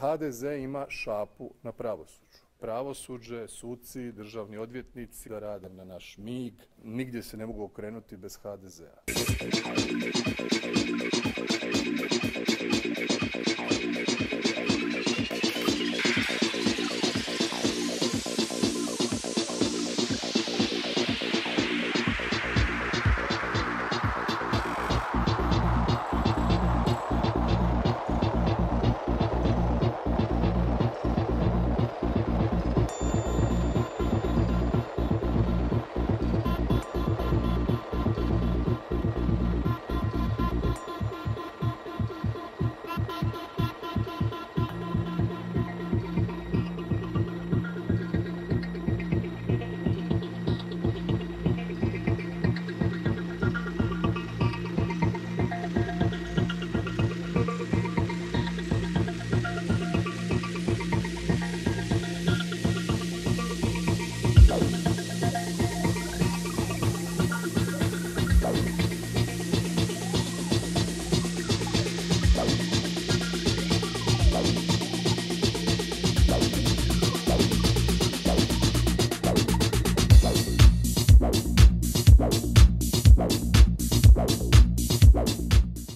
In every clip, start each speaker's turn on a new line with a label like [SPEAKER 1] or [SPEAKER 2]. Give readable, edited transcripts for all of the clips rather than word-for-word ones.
[SPEAKER 1] HDZ ima šapu na pravosuđu. Pravosuđe, suci, državni odvjetnici da rade na naš mig. Nigdje se ne mogu okrenuti bez HDZ-a.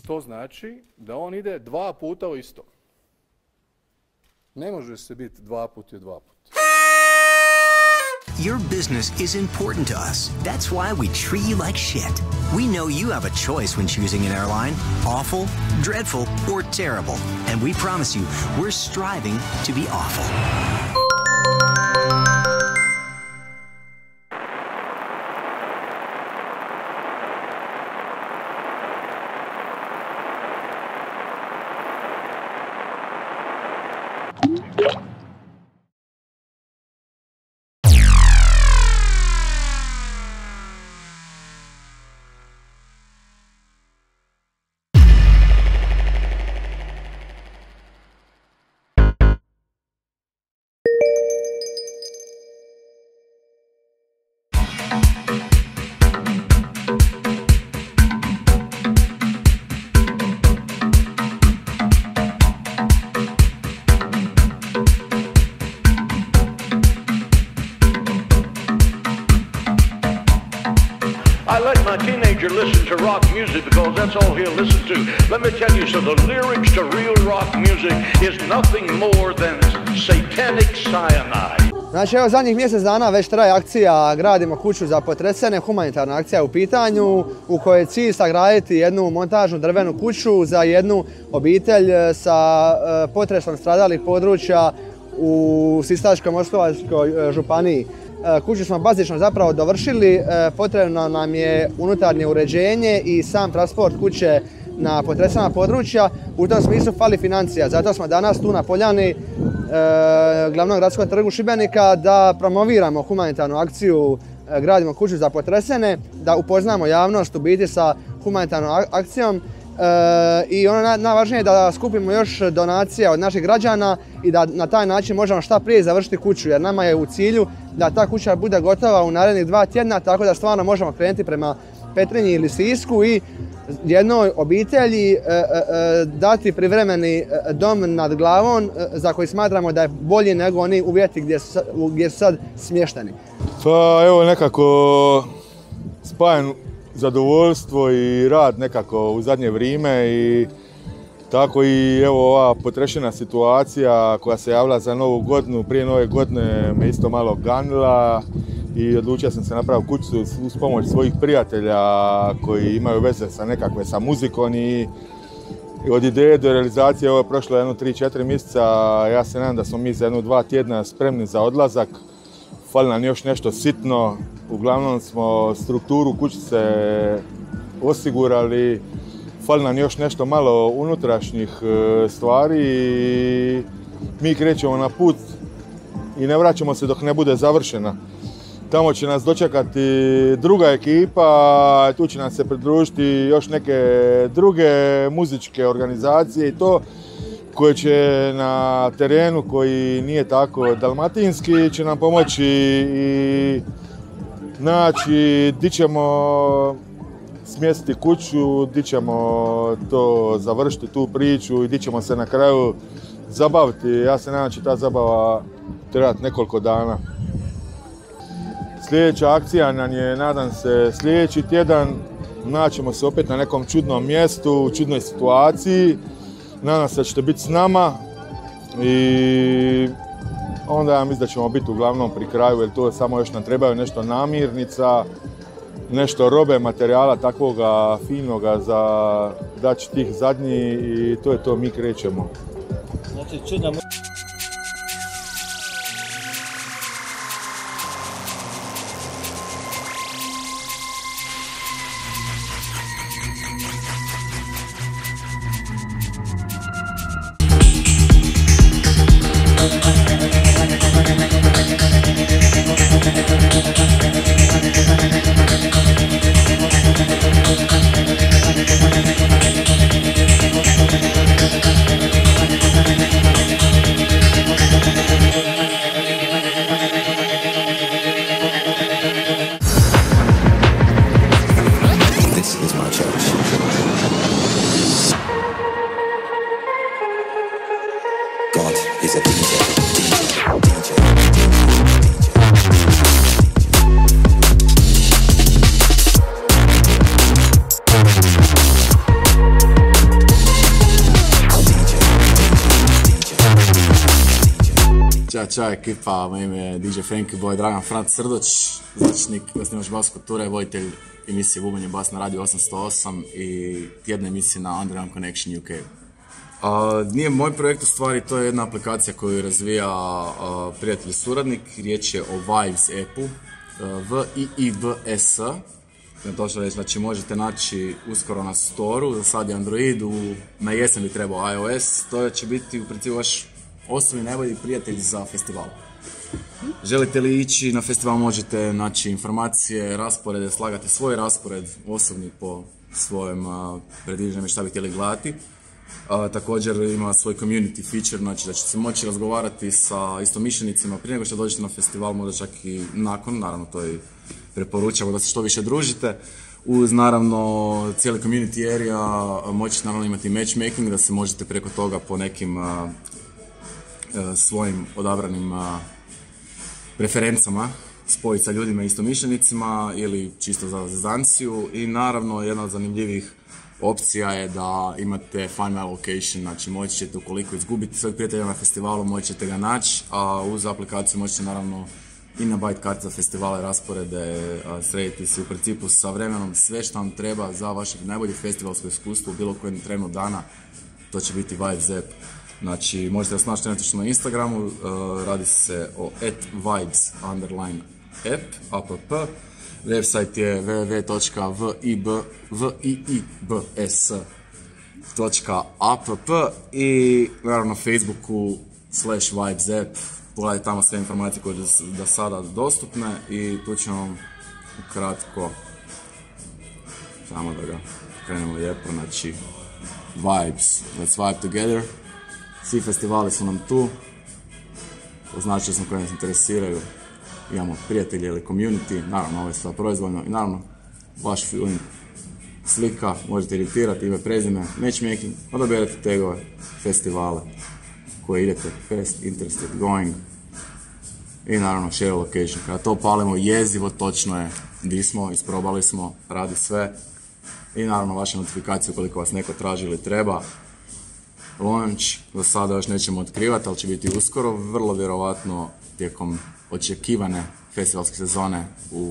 [SPEAKER 1] To znači da on ide 2 puta u isto. Ne može se biti 2 puta i 2 puta.
[SPEAKER 2] Your business is important to us. That's why we treat you like shit. We know you have a choice when choosing an airline: awful, dreadful, or terrible. And we promise you, we're striving to be awful.
[SPEAKER 3] I let my teenager listen to rock music because that's all he'll listen to. Let me tell you, so the lyrics to real rock music is nothing more than satanic cyanide.
[SPEAKER 4] Znači evo zadnjih mjesec dana već traje akcija Gradimo kuću za potresene, humanitarna akcija u pitanju u kojoj je cilj sagraditi jednu montažnu drvenu kuću za jednu obitelj sa potresom stradalih područja u Sisačko-moslavačkoj županiji. Kuću smo bazično zapravo dovršili, potrebno nam je unutarnje uređenje i sam transport kuće na potresena područja. U tom smislu fali financija, zato smo danas tu na Poljani, glavnom gradskom trgu Šibenika, da promoviramo humanitarnu akciju Gradimo kuću za potresene, da upoznamo javnost u biti sa humanitarnom akcijom. I ono najvažnije je da skupimo još donacija od naših građana i da na taj način možemo šta prije završiti kuću, jer nama je u cilju da ta kuća bude gotova u narednih 2 tjedna, tako da stvarno možemo krenuti prema Petrinji ili Sisku i jednoj obitelji dati privremeni dom nad glavom za koji smatramo da je bolji nego oni uvjeti gdje su sad smješteni.
[SPEAKER 5] Pa evo nekako spajam zadovoljstvo i rad nekako u zadnje vrijeme i tako i evo ova potrešena situacija koja se javila za Novu godinu, prije Nove godine me isto malo ganila i odlučio sam se napraviti kuću uz pomoć svojih prijatelja koji imaju veze sa muzikom i od ideje do realizacije ovo je prošlo jedno 3-4 mjeseca. Ja se nadam da smo mi za 1-2 tjedna spremni za odlazak. Fali nam još nešto sitno, uglavnom smo strukturu kućice osigurali, fali nam još nešto malo unutrašnjih stvari i mi krećemo na put i ne vraćamo se dok ne bude završena. Tamo će nas dočekati druga ekipa, tu će nam se pridružiti još neke druge muzičke organizacije i to koje će na terenu koji nije tako dalmatinski će nam pomoći i naći di ćemo smjestiti kuću, di ćemo to završiti tu priču i di ćemo se na kraju zabaviti. Ja se nadam će ta zabava trebati nekoliko dana. Sljedeća akcija nam je, nadam se, sljedeći tjedan. Naćemo se opet na nekom čudnom mjestu, u čudnoj situaciji. Nadam se da ćete biti s nama i onda ja mislim da ćemo biti uglavnom pri kraju, jer to samo još nam trebaju nešto namirnica, nešto robe, materijala takvoga finoga za daći tih zadnji i to je to, mi krećemo.
[SPEAKER 6] Znači, čudna
[SPEAKER 7] Ćao ekipa, moje ime je DJ Franky Boy, Dragan Franc Srdoć, zvučnik, osnivač Bas kulture, voditelj emisije Bubanje Bas na Radio 808 i tjedne emisije na Underground Connection UK. Nije moj projekt u stvari, to je jedna aplikacija koju razvija prijatelj i suradnik, riječ je o Vibes appu, VIIVS. Točno reći, znači možete naći uskoro na storu, za sad je Android, na jesen bi trebao iOS, to će biti u principu vaš osnovni najbolji prijatelj za festival. Želite li ići na festival, možete naći informacije, rasporede, slagate svoj raspored osobni po svojem predviđenju šta bi htjeli gledati. Također ima svoj community feature, znači da ćete se moći razgovarati sa istomišljenicima prije nego što dođete na festival, možda čak i nakon, naravno to i preporučamo da se što više družite. Uz naravno cijeli community area moći naravno imati matchmaking, da se možete preko toga po nekim svojim odabranim preferencama spojiti sa ljudima istomišljenicima ili čisto za zezancija. I naravno jedna od zanimljivih opcija je da imate Find My Location, znači moći ćete ukoliko izgubite svojeg prijatelja na festivalu, moći ćete ga naći, a uz aplikaciju možete naravno i nabaviti karte za festivale, rasporede, srediti se u principu sa vremenom sve što vam treba za vaše najbolje festivalsko iskustvo u bilo kojem trenu dana, to će biti Vibes app. Znači, možete nas naći na Instagramu, radi se o @vibes_app, website je www.viibs.app i naravno na Facebooku /Vibes app, pogledajte tamo sve informacije koje su do sada dostupne i tu ćemo vam ukratko, samo da ga krenemo lijepo, znači Vibes, let's vibe together. Svi festivali su nam tu, označili smo koje nas interesiraju, imamo prijatelje ili community, naravno ovo je sva proizvoljno i naravno vaš feeling, slika, možete editirati ime, prezime, matchmaking, odaberete tegove, festivale koje idete, fest, interested, going i naravno share location. Kada to palimo jezivo, točno je di smo, isprobali smo, radi sve i naravno vaše notifikacije ukoliko vas neko traži ili treba. Launch do sada još nećemo otkrivati, ali će biti uskoro, vrlo vjerovatno tijekom očekivane festivalske sezone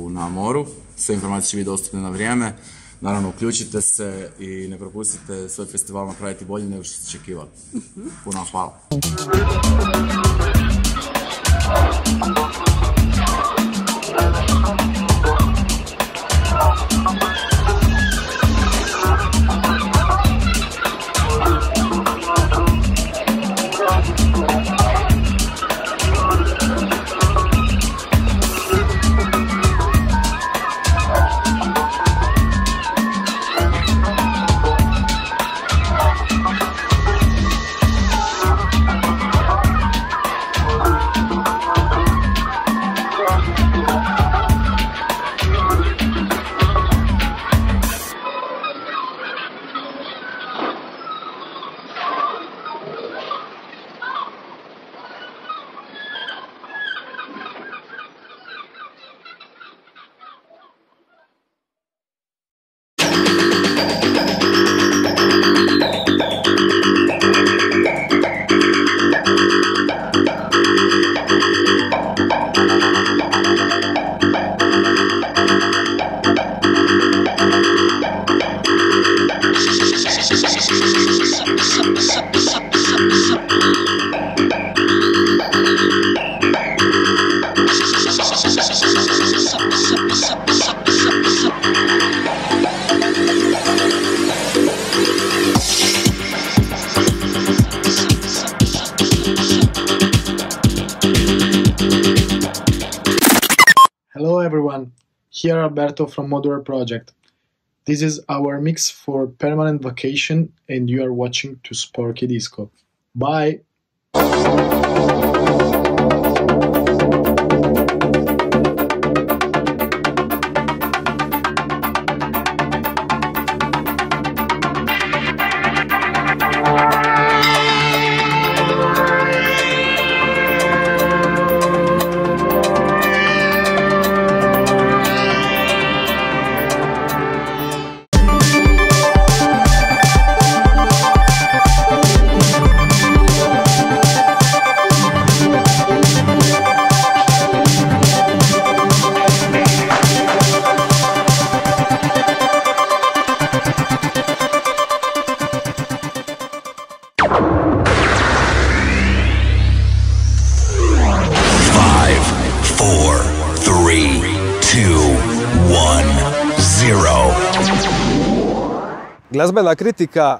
[SPEAKER 7] na moru. Sve informacije će biti dostupne na vrijeme. Naravno, uključite se i ne propustite svoj festival napraviti bolje nego što ste očekivali. Puno hvala.
[SPEAKER 6] everyone, here Alberto from Modular Project. This is our mix for Permanent Vacation and you are watching to Sporky Disco. Bye!
[SPEAKER 8] Glazbena kritika,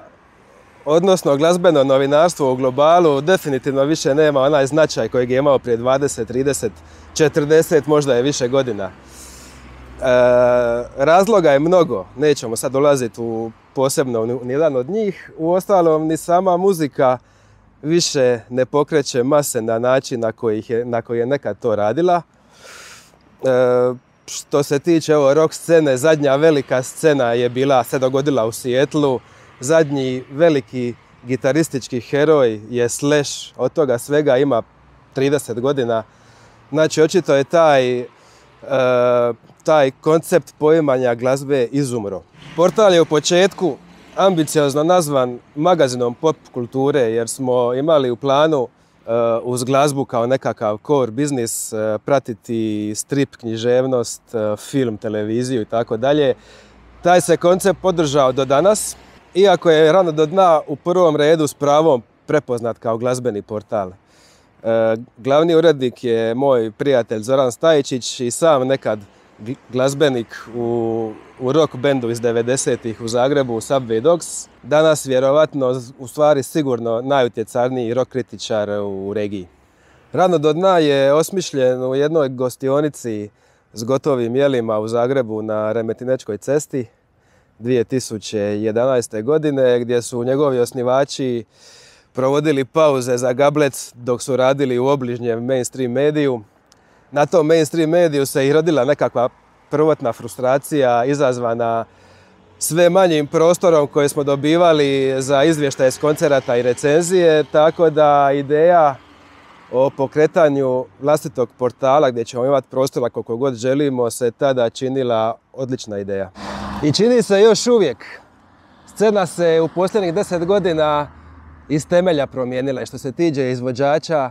[SPEAKER 8] odnosno glazbeno novinarstvo u globalu definitivno više nema onaj značaj kojeg je imao prije 20, 30, 40, možda je više godina. Razloga je mnogo, nećemo sad dolaziti u posebno nijedan od njih. Uostalom, ni sama muzika više ne pokreće mase na način na koji je nekad to radila. Što se tiče rock scene, zadnja velika scena se dogodila u Seattlu. Zadnji veliki gitaristički heroj je Slash, od toga svega ima 30 godina. Znači, očito je taj koncept poimanja glazbe izumro. Portal je u početku ambiciozno nazvan magazinom pop kulture jer smo imali u planu uz glazbu kao nekakav core biznis pratiti strip, književnost, film, televiziju i tako dalje. Taj se koncept podržao do danas, iako je Rano do dna u prvom redu s pravom prepoznat kao glazbeni portal. Glavni urednik je moj prijatelj Zoran Stajičić i sam nekad glazbenik u rock bendu iz 90-ih u Zagrebu, Subway Dogs. Danas vjerovatno, u stvari sigurno, najutjecajniji rock kritičar u regiji. Rano do dna je osmišljen u jednoj gostionici s gotovim jelima u Zagrebu na Remetinečkoj cesti 2011. godine, gdje su njegovi osnivači provodili pauze za gablec dok su radili u obližnjem mainstream mediju. Na tom mainstream mediju se i rodila nekakva prvotna frustracija izazvana sve manjim prostorom koje smo dobivali za izvještaje s koncerata i recenzije, tako da ideja o pokretanju vlastitog portala gdje ćemo imati prostora koliko god želimo se tada činila odlična ideja. I čini se još uvijek. Scena se u posljednjih 10 godina iz temelja promijenila i što se tiče izvođača,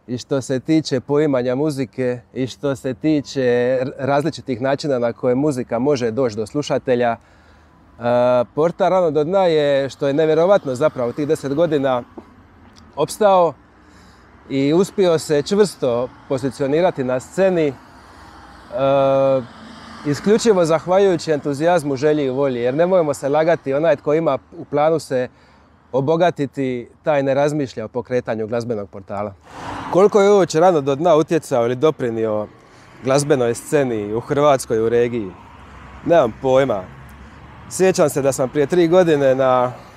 [SPEAKER 8] i što se tiče poimanja muzike, i što se tiče različitih načina na koje muzika može doći do slušatelja. Portal Rano do dna je, što je nevjerovatno zapravo, tih 10 godina opstao i uspio se čvrsto pozicionirati na sceni, isključivo zahvaljujući entuzijazmu, želji i volji. Jer nemojmo se lagati, onaj tko ima u planu se obogatiti, taj ne razmišlja o pokretanju glazbenog portala. Koliko je uopće Rano do dna utjecao ili doprinio glazbenoj sceni u Hrvatskoj u regiji? Nemam pojma. Sjećam se da sam prije 3 godine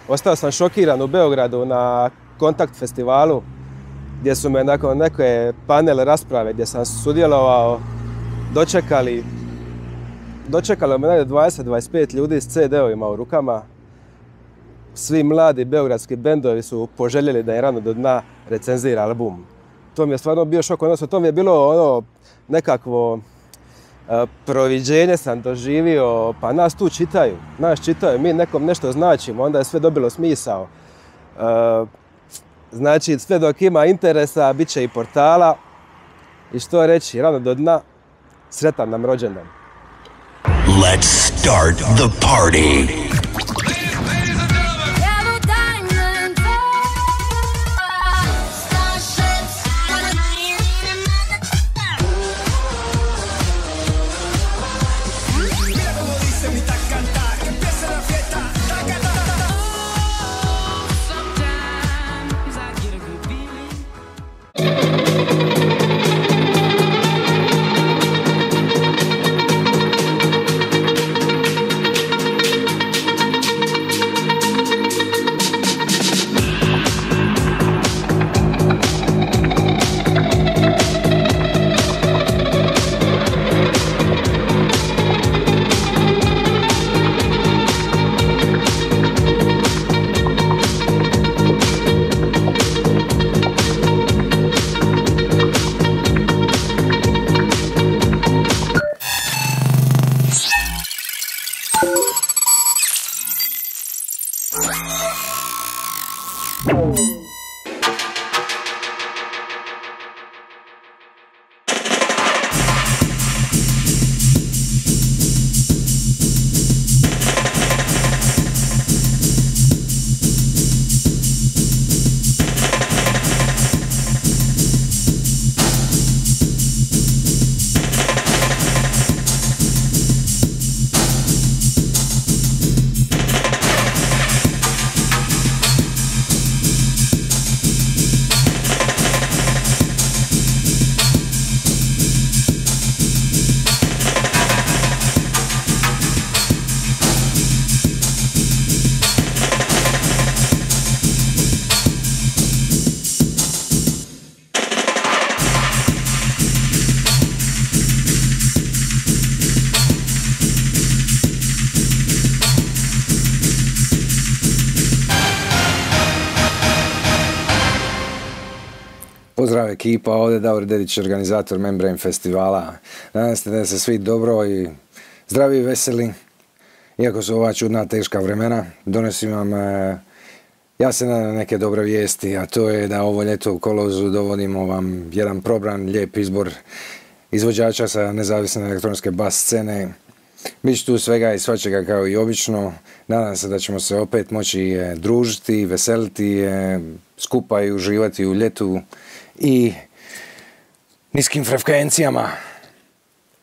[SPEAKER 8] ostao sam šokiran u Beogradu na Kontakt festivalu, gdje su me nakon neke panel rasprave gdje sam sudjelovao dočekalo me 20-25 ljudi s CD-ovima u rukama. Svi mladi beogradski bendovi su poželjeli da je Rano do dna recenzira album. To mi je stvarno bio šok, odnosno to mi je bilo nekakvo proviđenje sam doživio, pa nas tu čitaju, mi nekom nešto značimo, onda je sve dobilo smisao. Znači, sve dok ima interesa, bit će i portala. I što reći, Rano do dna, sretan nam rođendan.
[SPEAKER 9] Let's start the party.
[SPEAKER 10] Pozdrav ekipa, ovdje Davor Dedić, organizator Membrane festivala. Nadam se da se svi dobro i zdravi i veseli. Iako su ova čudna teška vremena, donosim vam, ja se nadam, neke dobre vijesti, a to je da ovo ljeto u kolovozu dovodimo vam jedan probran, lijep izbor izvođača sa nezavisne elektronske bas scene. Biće tu svega i svačega kao i obično. Nadam se da ćemo se opet moći družiti, veseliti, skupa i uživati u ljetu i niskim frekvencijama.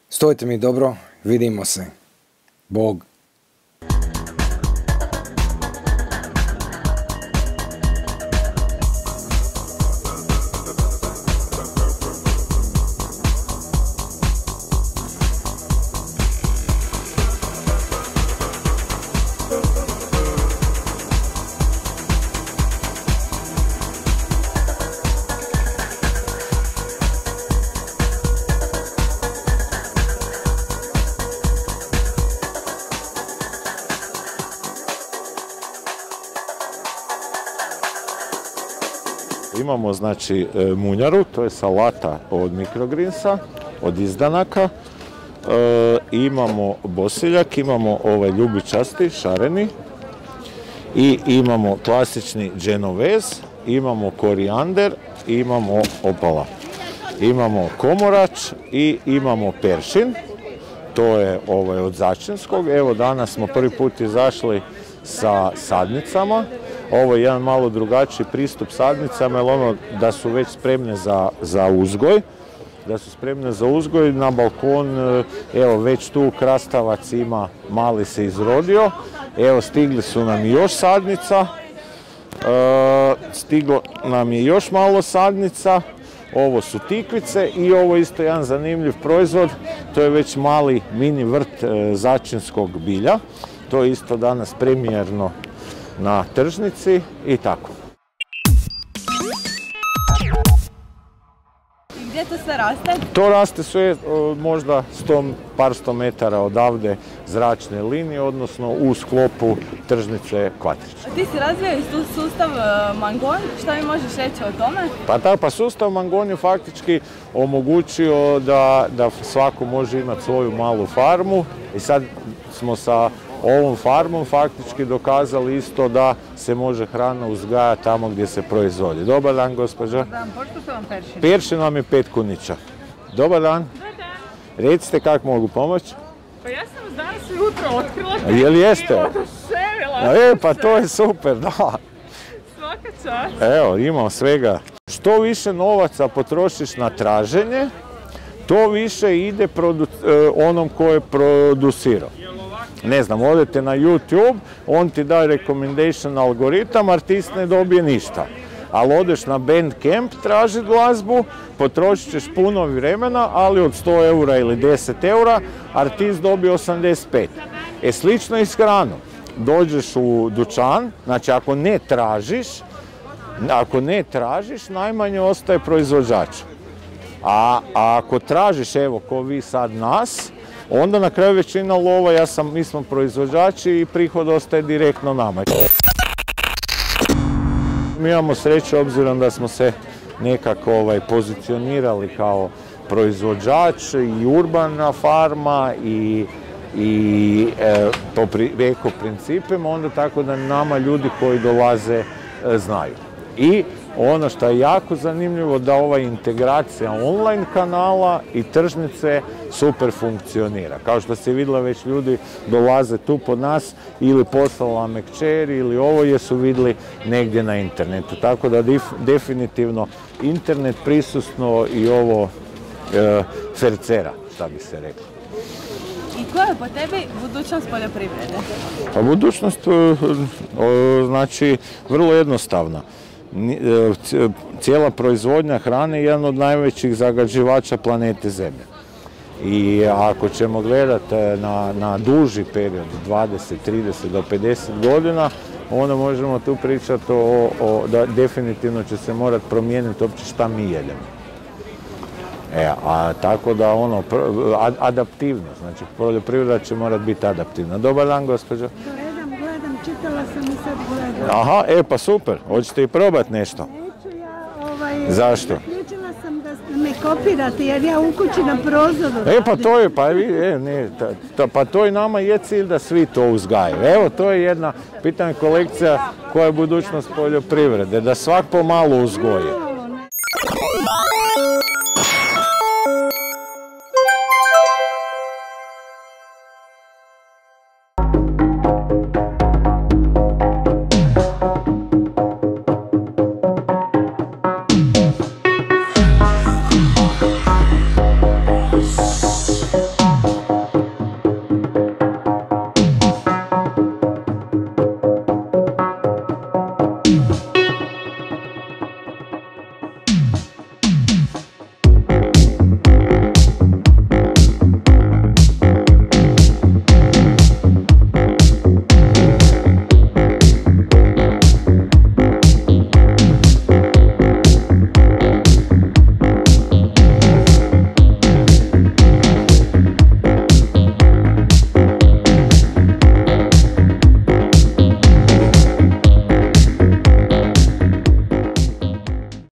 [SPEAKER 10] Stojite mi dobro, vidimo se. Bog.
[SPEAKER 11] Imamo znači munjaru, to je salata od mikrogrinsa, od izdanaka. Imamo bosiljak, imamo ovaj ljubičasti, šareni. I imamo klasični genovez, imamo korijander, imamo opala. Imamo komorač i imamo peršin, to je od začinskog. Evo danas smo prvi put izašli sa sadnicama. Ovo je jedan malo drugačiji pristup sadnicama, jer ono da su već spremne za uzgoj. Da su spremne za uzgoj na balkon, evo već tu krastavac ima, mali se izrodio. Evo stigli su nam još sadnica, stiglo nam je još malo sadnica. Ovo su tikvice i ovo isto jedan zanimljiv proizvod, to je već mali mini vrt začinskog bilja. To je isto danas premijerno na tržnici i tako.
[SPEAKER 12] I gdje to sve raste?
[SPEAKER 11] To raste sve možda par sto metara odavde zračne linije, odnosno u sklopu tržnice Kvatrić.
[SPEAKER 12] Ti si razvijao sustav Mangon, šta mi možeš reći o tome?
[SPEAKER 11] Pa sustav Mangon je faktički omogućio da svako može imati svoju malu farmu i sad smo sa ovom farmom faktički dokazali isto da se može hrana uzgajati tamo gdje se proizvodi. Dobar dan, gospođo.
[SPEAKER 12] Dobar dan, pošto su vam peršin?
[SPEAKER 11] Peršin vam je 5 kunića. Dobar dan.
[SPEAKER 12] Dobar dan.
[SPEAKER 11] Recite kako mogu pomoći?
[SPEAKER 12] Pa ja sam vas danas ujutro otkrila.
[SPEAKER 11] Jel jeste?
[SPEAKER 12] Oduševila.
[SPEAKER 11] Pa to je super, da.
[SPEAKER 12] Svaka čast.
[SPEAKER 11] Evo, imamo svega. Što više novaca potrošiš na traženje, to više ide onom ko je producirao. Ne znam, odete na YouTube, on ti da recommendation algoritam, artist ne dobije ništa. Ali odeš na Bandcamp, traži glazbu, potrošit ćeš puno vremena, ali od 100 eura ili 10 eura, artist dobije 85. Slično i s hranom. Dođeš u dućan, znači ako ne tražiš, najmanje ostaje proizvođaču. A ako tražiš, evo, ko vi sad nas, onda na kraju većina lova, mi smo proizvođači i prihod ostaje direktno nama. Mi imamo sreću obzirom da smo se nekako pozicionirali kao proizvođač i urbana farma i po eko principima, onda tako da nama ljudi koji dolaze znaju. I ono što je jako zanimljivo da ova integracija online kanala i tržnice super funkcionira. Kao što ste vidjeli, već ljudi dolaze tu pod nas ili poslala me kćeri ili ovo jer su vidjeli negdje na internetu. Tako da definitivno internet prisutno i ovo fercera, šta bi se reklo.
[SPEAKER 12] I koja je po tebi budućnost poljoprivrede?
[SPEAKER 11] Pa budućnost znači vrlo jednostavna. Cijela proizvodnja hrane je jedan od najvećih zagađivača planete Zemlje. I ako ćemo gledati na duži period, 20, 30 do 50 godina, onda možemo tu pričati da definitivno će se morati promijeniti uopće šta mi jedemo. A tako da adaptivno, znači poljoprivreda će morati biti adaptivna. Dobar dan, gospođo.
[SPEAKER 13] Gledam, čitala sam i sad gledam.
[SPEAKER 11] Aha, pa super, hoćete i probati nešto?
[SPEAKER 13] Neću ja,
[SPEAKER 11] Zašto?
[SPEAKER 13] Uključila sam da me kopirate jer ja u kući na prozoru.
[SPEAKER 11] Pa to je, pa to i nama je cilj da svi to uzgajaju. Evo, to je jedna pitanje kolekcija koja je budućnost poljoprivrede, da svak pomalo uzgoji.